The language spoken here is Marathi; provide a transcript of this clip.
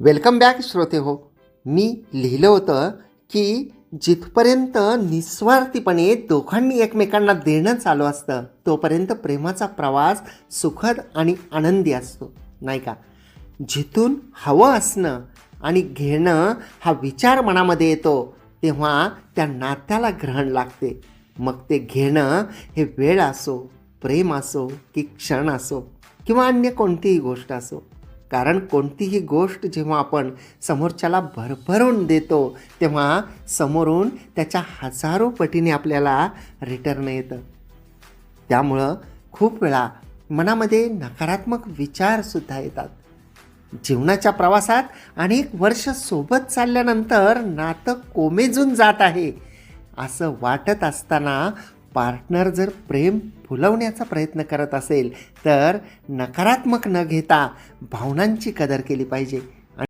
वेलकम बॅक श्रोते हो. मी लिहिलं होतं की जिथपर्यंत निस्वार्थीपणे दोघांनी एकमेकांना देणं चालू असतं तोपर्यंत प्रेमाचा प्रवास सुखद आणि आनंदी असतो, नाही का? जिथून हवं असणं आणि घेणं हा विचार मनामध्ये येतो तेव्हा त्या नात्याला ग्रहण लागते. मग ते घेणं हे वेळ असो, प्रेम असो की क्षण असो किंवा अन्य कोणतीही गोष्ट असो. कारण कोणतीही गोष्ट जेव्हा आपण समोरच्याला भरभरून देतो तेव्हा समोरून त्याच्या हजारो पटीने आपल्याला रिटर्न येतं. त्यामुळं खूप वेळा मनामध्ये नकारात्मक विचारसुद्धा येतात. जीवनाच्या प्रवासात अनेक वर्ष सोबत चालल्यानंतर नातं कोमेजून जात आहे असं वाटत असताना पार्टनर जर प्रेम फुलवण्याचा प्रयत्न करत असेल तर नकारात्मक न घेता भावनांची कदर केली पाहिजे.